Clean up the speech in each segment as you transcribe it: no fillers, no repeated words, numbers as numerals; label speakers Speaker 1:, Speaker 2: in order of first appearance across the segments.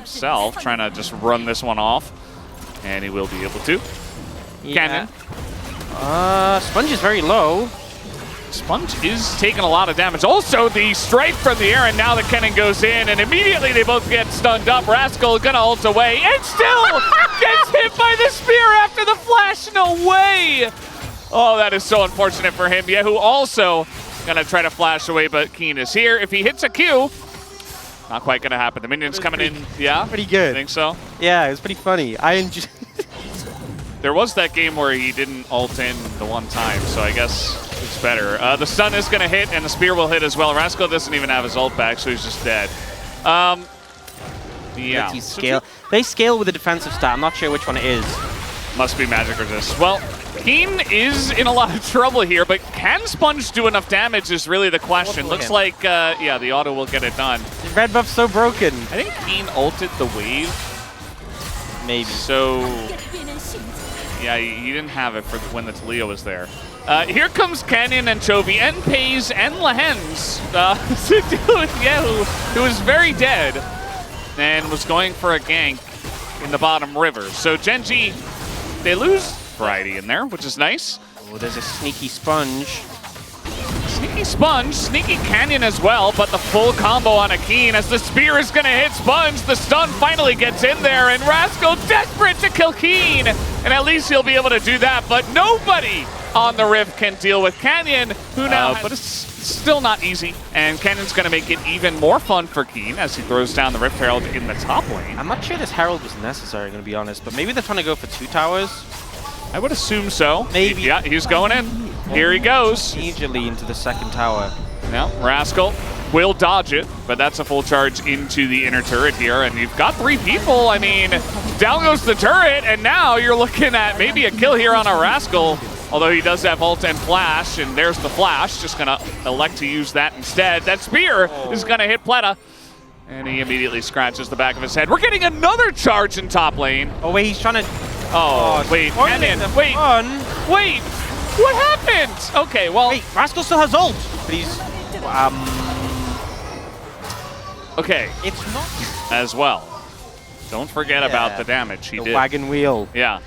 Speaker 1: himself, trying to just run this one off. And he will be able to.
Speaker 2: Yeah.
Speaker 1: Canyon.
Speaker 2: Sponge is very low.
Speaker 1: Sponge is taking a lot of damage. Also, the strike from the air, and now the cannon goes in, and immediately they both get stunned up. Rascal gonna ult away, and still gets hit by the spear after the flash. No way! Oh, that is so unfortunate for him. Yehu also gonna try to flash away, but Keen is here. If he hits a Q, not quite gonna happen. The minions coming in. Yeah?
Speaker 2: Pretty good.
Speaker 1: I think so?
Speaker 2: Yeah, it was pretty funny. I enjoyed.
Speaker 1: There was that game where he didn't ult in the one time, so I guess it's better. The stun is going to hit, and the spear will hit as well. Rascal doesn't even have his ult back, so he's just dead. Yeah.
Speaker 2: Scale. They scale with a defensive stat. I'm not sure which one it is.
Speaker 1: Must be magic resist. Well, Keen is in a lot of trouble here, but can Sponge do enough damage is really the question. Looks like, yeah, the auto will get it done.
Speaker 2: The red buff's so broken.
Speaker 1: I think Keen ulted the wave.
Speaker 2: Maybe.
Speaker 1: So, yeah, he didn't have it for when the Taliyah was there. Here comes Canyon and Chovy and Pays and Lehens to deal with Yehu, who is very dead and was going for a gank in the bottom river. So Gen.G, they lose variety in there, which is nice.
Speaker 2: Oh, there's a sneaky Sponge.
Speaker 1: Sneaky Sponge, sneaky Canyon as well, but the full combo on a Keen as the spear is going to hit Sponge. The stun finally gets in there, and Rascal desperate to kill Keen. And at least he'll be able to do that, but nobody on the Rift can deal with Canyon, who now but it's still not easy. And Canyon's going to make it even more fun for Keen as he throws down the Rift Herald in the top lane.
Speaker 2: I'm not sure this Herald was necessary, going to be honest, but maybe they're trying to go for 2 towers.
Speaker 1: I would assume so.
Speaker 2: Maybe.
Speaker 1: Yeah, he's going in. Here he goes.
Speaker 2: Immediately into the second tower.
Speaker 1: Now, Rascal will dodge it, but that's a full charge into the inner turret here, and you've got 3 people. I mean, down goes the turret, and now you're looking at maybe a kill here on a Rascal, although he does have ult and flash, and there's the flash. Just gonna elect to use that instead. That spear is gonna hit Pleta, and he immediately scratches the back of his head. We're getting another charge in top lane.
Speaker 2: Oh, wait, he's trying to...
Speaker 1: Oh, wait, Canyon, wait, wait, what happened? Okay, well...
Speaker 2: Wait, Rascal still has ult, but he's...
Speaker 1: Okay.
Speaker 2: It's not...
Speaker 1: As well. Don't forget about the damage he did.
Speaker 2: The wagon wheel.
Speaker 1: Yeah.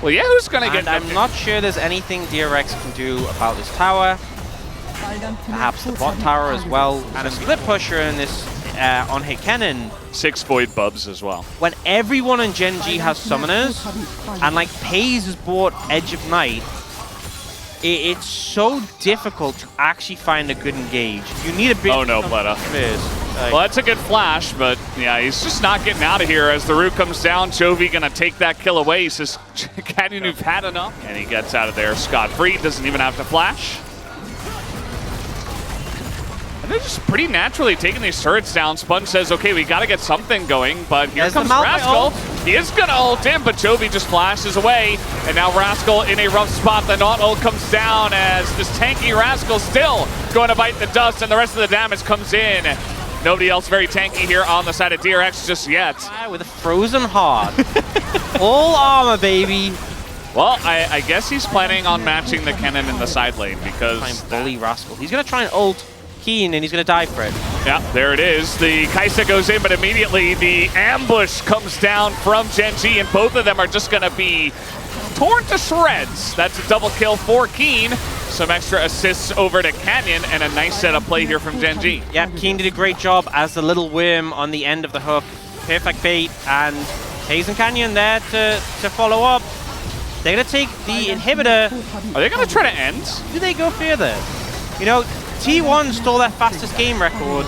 Speaker 1: Well, yeah, who's going to get...
Speaker 2: I'm not sure there's anything DRX can do about this tower. Perhaps the bot tower as well. And a split pusher in this on-hit cannon.
Speaker 1: 6 void bubs as well.
Speaker 2: When everyone in Gen.G has summoners, and like Pays has bought Edge of Night, it's so difficult to actually find a good engage. You need a big...
Speaker 1: Oh no, Pleta. Well, that's a good flash, but yeah, he's just not getting out of here as the root comes down. Chovy gonna take that kill away. He says, Canyon, you've had enough. And he gets out of there scot-free, doesn't even have to flash. And they're just pretty naturally taking these turrets down. Sponge says, okay, we gotta get something going, but here comes Rascal. He is gonna ult in, but Chovy just flashes away. And now Rascal in a rough spot. The not ult comes down as this tanky Rascal still going to bite the dust, and the rest of the damage comes in. Nobody else very tanky here on the side of DRX just yet.
Speaker 2: With a frozen heart. All armor, baby.
Speaker 1: Well, I guess he's planning on matching the cannon in the side lane because...
Speaker 2: Try and bully Rascal. He's gonna try and ult Keen, and he's gonna die for it. Yeah,
Speaker 1: there it is. The Kaisa goes in, but immediately the ambush comes down from Gen.G, and both of them are just gonna be torn to shreds. That's a double kill for Keen. Some extra assists over to Canyon, and a nice setup play here from Gen.G.
Speaker 2: Yeah, Keen did a great job as the little worm on the end of the hook. Perfect bait, and Pays and Canyon there to follow up. They're gonna take the inhibitor.
Speaker 1: Are they gonna try to end?
Speaker 2: Do they go further? You know, T1 stole their fastest game record.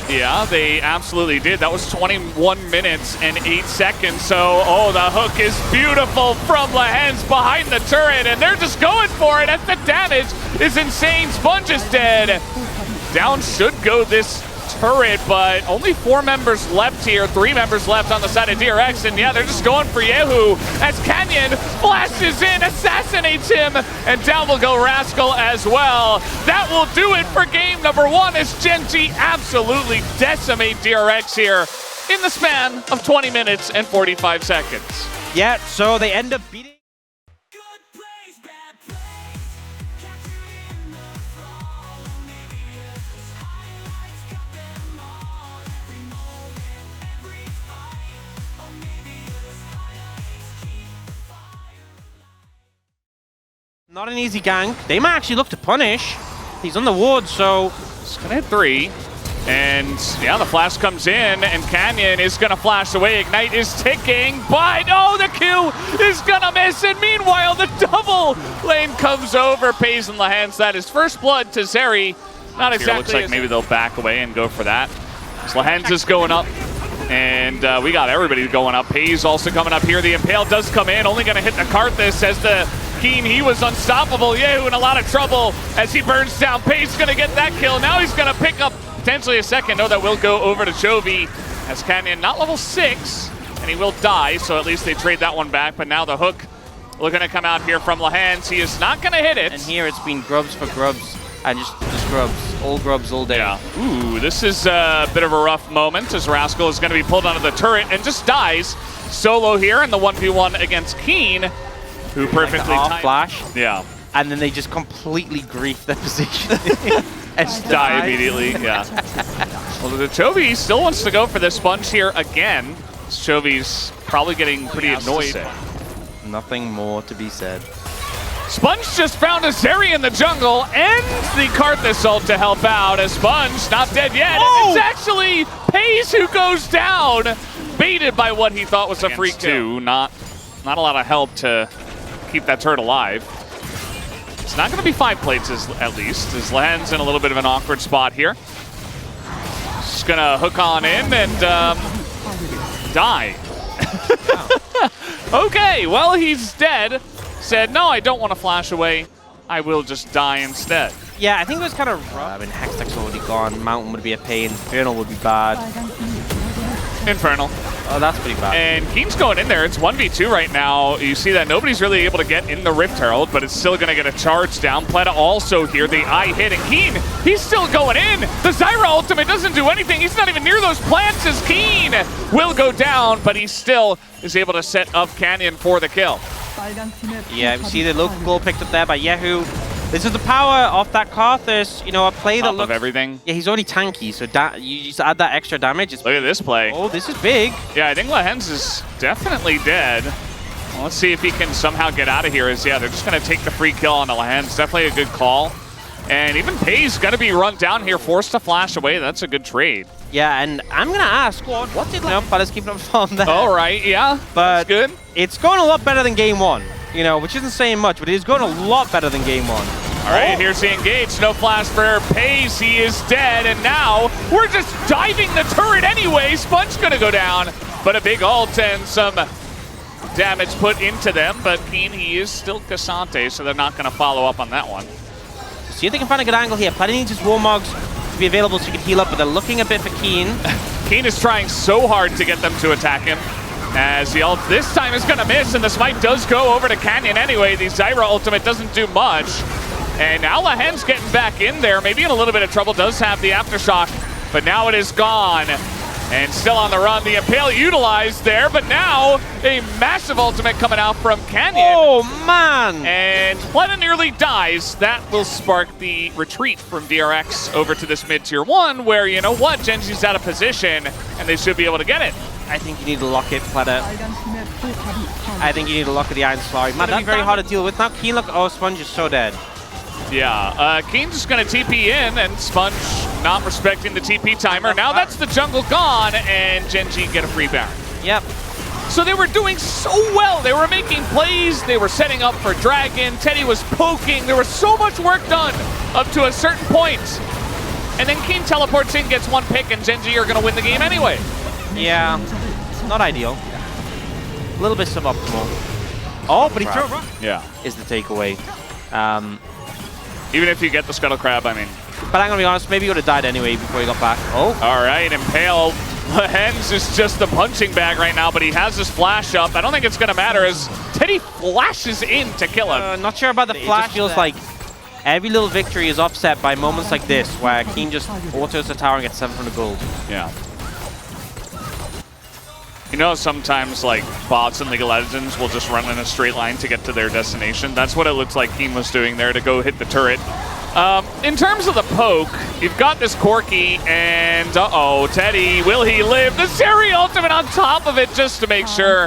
Speaker 1: Yeah, they absolutely did. That was 21 minutes and 8 seconds. So, oh, the hook is beautiful from Lehens behind the turret, and they're just going for it as the damage is insane. Sponge is dead. Down should go this turret, but only 4 members left here, 3 members left on the side of DRX, and yeah, they're just going for Yehu as Canyon flashes in, assassinates him, and down will go Rascal as well. That will do it for game number 1 as Gen.G absolutely decimate DRX here in the span of 20 minutes and 45 seconds.
Speaker 2: Yeah, so they end up beating Not an easy gank. They might actually look to punish. He's on the ward, so...
Speaker 1: He's gonna hit 3. And yeah, the flash comes in, and Canyon is gonna flash away. Ignite is ticking, but oh, the Q is gonna miss. And meanwhile, the double lane comes over. Pays in the hands. That is first blood to Zeri. Not exactly. Looks like maybe they'll back away and go for that. So Lahens is going up, and we got everybody going up. Pays also coming up here. The Impale does come in, only gonna hit the Karthus as the Keen, he was unstoppable. Yehu in a lot of trouble as he burns down. Pays gonna get that kill. Now he's gonna pick up potentially a second. No, that will go over to Chovy as Canyon not level 6, and he will die, so at least they trade that one back. But now the hook looking to come out here from Lahens. He is not gonna hit it.
Speaker 2: And here it's been grubs for grubs, and just grubs all day.
Speaker 1: Yeah. Ooh, this is a bit of a rough moment as Rascal is gonna be pulled onto the turret and just dies solo here in the 1v1 against Keen, who perfectly
Speaker 2: timed flash.
Speaker 1: Yeah.
Speaker 2: And then they just completely grief their position.
Speaker 1: And die immediately, yeah. Well, the Chovy still wants to go for this sponge here again. Chovy's probably getting pretty annoyed.
Speaker 2: Nothing more to be said.
Speaker 1: Sponge just found a Zeri in the jungle and the Karthus ult to help out as Sponge not dead yet. Oh! It's actually Pays who goes down, baited by what he thought was a free kill. Not a lot of help to keep that turret alive. It's not going to be 5 plates at least, as Lahens in a little bit of an awkward spot here. Just going to hook on in and die. Okay, well, he's dead. Said, no, I don't want to flash away. I will just die instead.
Speaker 2: Yeah, I think it was kind of rough. I mean, Hextech's already gone. Mountain would be a pain. Infernal would be bad.
Speaker 1: Infernal.
Speaker 2: Oh, that's pretty bad.
Speaker 1: And Keen's going in there. It's 1v2 right now. You see that nobody's really able to get in the Rift Herald, but it's still going to get a charge down. Pleta also here. The eye hit. And Keen, he's still going in. The Zyra ultimate doesn't do anything. He's not even near those plants as Keen will go down, but he still is able to set up Canyon for the kill.
Speaker 2: Yeah, we see the local goal picked up there by Yehu. This is the power of that Karthus. You know, a play that looks...
Speaker 1: of everything.
Speaker 2: Yeah, he's already tanky, so you just add that extra damage.
Speaker 1: Look at this play.
Speaker 2: Oh, this is big.
Speaker 1: Yeah, I think Lahens is definitely dead. Well, let's see if he can somehow get out of here. Yeah, they're just going to take the free kill on the Lahens. Definitely a good call. And even Pay's going to be run down here, forced to flash away. That's a good trade.
Speaker 2: Yeah, and I'm going to ask, what did... No, Pleta's keeping up farm there.
Speaker 1: All right, yeah.
Speaker 2: But
Speaker 1: that's good.
Speaker 2: It's going a lot better than game 1. You know, which isn't saying much, but it is going a lot better than game 1.
Speaker 1: All right, here's the engage. No flash for Pays. He is dead, and now we're just diving the turret anyway. Sponge gonna go down, but a big ult and some damage put into them. But Keen, he is still Cassante, so they're not gonna follow up on that one.
Speaker 2: See if they can find a good angle here. Pleta needs his Warmogs to be available so he can heal up, but they're looking a bit for Keen.
Speaker 1: Keen is trying so hard to get them to attack him. As the ult this time is going to miss, and the smite does go over to Canyon anyway. The Zyra ultimate doesn't do much. And now Lahens getting back in there, maybe in a little bit of trouble, does have the Aftershock, but now it is gone. And still on the run, the Impale utilized there, but now a massive ultimate coming out from Canyon.
Speaker 2: Oh, man!
Speaker 1: And Pleta nearly dies. That will spark the retreat from DRX over to this mid-tier 1, where, you know what, Gen.G's out of position, and they should be able to get it.
Speaker 2: I think you need to lock it, Pleta. I think you need to lock the Iron Slurry. Man, that'd be very hard to deal with. Now Keen, look, oh, Sponge is so dead.
Speaker 1: Yeah, Keen's just going to TP in, and Sponge not respecting the TP timer. Now that's the jungle gone, and Gen.G get a free Baron.
Speaker 2: Yep.
Speaker 1: So they were doing so well. They were making plays. They were setting up for Dragon. Teddy was poking. There was so much work done up to a certain point. And then Keen teleports in, gets one pick, and Gen.G are going to win the game anyway.
Speaker 2: Yeah, not ideal. A little bit suboptimal. Oh, but he threw it right.
Speaker 1: Yeah.
Speaker 2: Is the takeaway.
Speaker 1: Even if you get the Scuttle Crab, I mean.
Speaker 2: But I'm going to be honest, maybe he would have died anyway before he got back. Oh.
Speaker 1: All right, Impale. Lahens is just the punching bag right now, but he has his flash up. I don't think it's going to matter as Teddy flashes in to kill him.
Speaker 2: Not sure about the flash. It just feels like every little victory is offset by moments like this, where Keen just autos the tower and gets 700 gold.
Speaker 1: Yeah. You know, sometimes like bots in League of Legends will just run in a straight line to get to their destination. That's what it looks like Keen was doing there to go hit the turret. In terms of the poke, you've got this Corki, and uh-oh, Teddy, will he live? The Zeri ultimate on top of it just to make sure,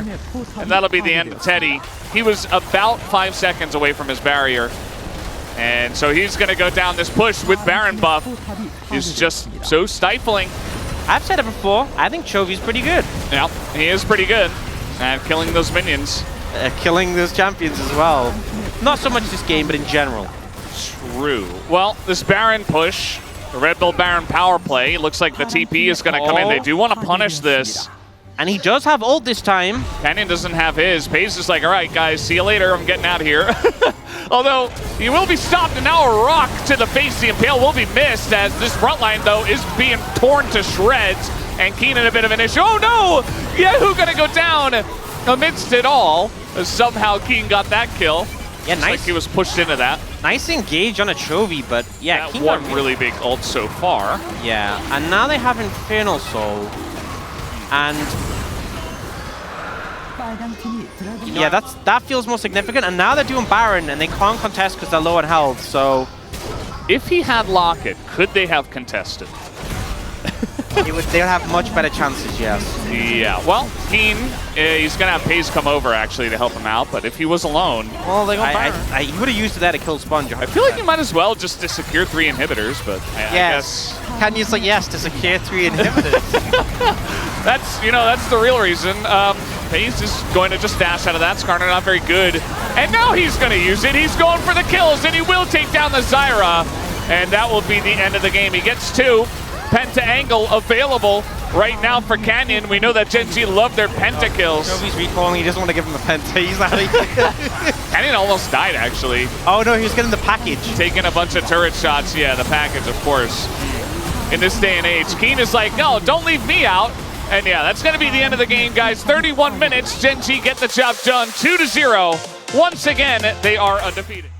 Speaker 1: and that'll be the end of Teddy. He was about 5 seconds away from his barrier, and so he's going to go down this push with Baron buff. He's just so stifling.
Speaker 2: I've said it before, I think Chovy's pretty good.
Speaker 1: Yeah, he is pretty good at killing those minions.
Speaker 2: Killing those champions as well. Not so much this game, but in general.
Speaker 1: True. Well, this Baron push, the Red Bull Baron power play, looks like the TP is going to come in. They do want to punish this.
Speaker 2: And he does have ult this time.
Speaker 1: Canyon doesn't have his. Paze is like, all right, guys, see you later. I'm getting out of here. Although, he will be stopped, and now a rock to the face. The Impale will be missed, as this front line, though, is being torn to shreds. And Keenan a bit of an issue. Oh, no! Yahoo going to go down amidst it all. Somehow, Keen got that kill.
Speaker 2: Yeah,
Speaker 1: Looks
Speaker 2: nice.
Speaker 1: like he was pushed into that.
Speaker 2: Nice engage on a Chovy, but yeah,
Speaker 1: That
Speaker 2: Keen
Speaker 1: one
Speaker 2: got
Speaker 1: really big ult so far.
Speaker 2: Yeah, and now they have Infernal Soul. And yeah, that feels more significant. And now they're doing Baron, and they can't contest because they're low on health. So
Speaker 1: if he had Locket, could they have contested?
Speaker 2: they'll have much better chances, yes.
Speaker 1: Yeah, well, Keen, he's going to have Paze come over, actually, to help him out. But if he was alone,
Speaker 2: well, they got Baron. He would have used that to kill Sponge.
Speaker 1: I feel like you might as well just to secure 3 inhibitors, but I guess...
Speaker 2: Can you say yes to secure 3 inhibitors?
Speaker 1: that's the real reason. Paze is going to just dash out of that. Skarner not very good. And now he's going to use it. He's going for the kills, and he will take down the Zyra. And that will be the end of the game. He gets 2. Penta angle available right now for Canyon. We know that Gen.G love their penta kills.
Speaker 2: Chovy's recalling. He doesn't want to give him the penta. He's out of here.
Speaker 1: Canyon almost died, actually.
Speaker 2: Oh, no, he was getting the package.
Speaker 1: Taking a bunch of turret shots. Yeah, the package, of course. In this day and age, Keen is like, no, don't leave me out. And yeah, that's going to be the end of the game, guys. 31 minutes. Gen.G get the job done. 2-0. Once again, they are undefeated.